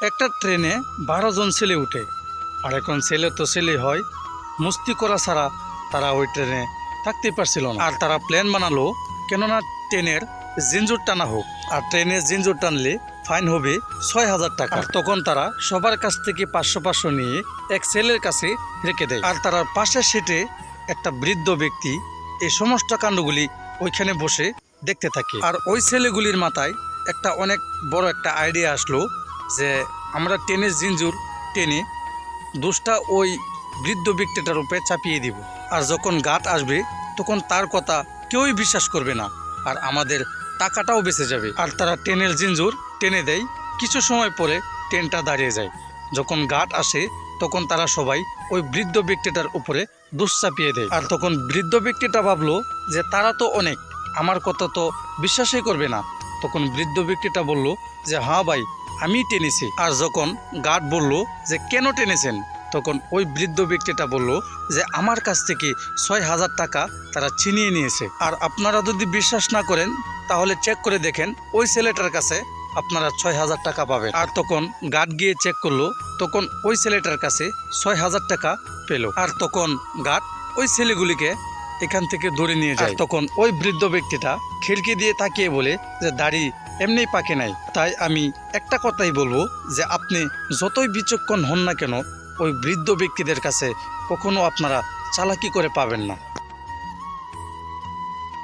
একটা ট্রেনে 12 জন ছেলে উঠে। আর এখন ছেলে তো ছেলে হয়, মস্তি করা ছাড়া তারা ওই ট্রেনে থাকতেই পারছিল না। আর তারা প্ল্যান বানালো, কেননা ট্রেনের জিঞ্জুর টানা হোক, আর ট্রেনের জিঞ্জুর টানলে ফাইন হবে 6,000 টাকা। আর তখন তারা সবার কাছ থেকে 500 নিয়ে এক ছেলের কাছে রেখে দেয়। আর তারা পাশের সিটে একটা বৃদ্ধ ব্যক্তি এই সমস্ত কাণ্ডগুলি ওইখানে বসে দেখতে থাকে। আর ওই ছেলেগুলির মাথায় একটা অনেক বড় একটা আইডিয়া আসলো যে আমরা ট্রেনের জিঞ্জুর টেনে দোষটা ওই বৃদ্ধ ব্যক্তিটার উপরে চাপিয়ে দিব। আর যখন গার্ড আসবে তখন তার কথা কেউই বিশ্বাস করবে না, আর আমাদের টাকাটাও বেঁচে যাবে। আর তারা ট্রেনের জিঞ্জুর টেনে দেয়। কিছু সময় পরে ট্রেনটা দাঁড়িয়ে যায়। যখন গার্ড আসে তখন তারা সবাই ওই বৃদ্ধ ব্যক্তিটার উপরে দোষ চাপিয়ে দেয়। আর তখন বৃদ্ধ ব্যক্তিটা ভাবলো যে তারা তো অনেক, আমার কথা তো বিশ্বাসই করবে না। তখন বৃদ্ধ ব্যক্তিটা বলল যে হ্যাঁ ভাই, আমি টেনেছি। আর যখন গার্ড বলল যে কেন টেনেছেন, তখন ওই বৃদ্ধ ব্যক্তিটা বলল যে আমার কাছ থেকে 6,000 টাকা তারা ছিনিয়ে নিয়েছে। আর আপনারা যদি বিশ্বাস না করেন তাহলে চেক করে দেখেন, ওই ছেলেটার কাছে আপনারা 6,000 টাকা পাবেন। আর তখন গার্ড গিয়ে চেক করলো, তখন ওই ছেলেটার কাছে 6,000 টাকা পেল। আর তখন গার্ড ওই ছেলেগুলিকে এখান থেকে ধরে নিয়ে যায়। তখন ওই বৃদ্ধ ব্যক্তিটা খিড়কি দিয়ে তাকিয়ে বলে যে দাড়ি এমনিই পাকে নাই, তাই আমি একটা কথাই বলবো যে আপনি যতই বিচক্ষণ হন না কেন, ওই বৃদ্ধ ব্যক্তিদের কাছে কখনো আপনারা চালাকি করে পাবেন না।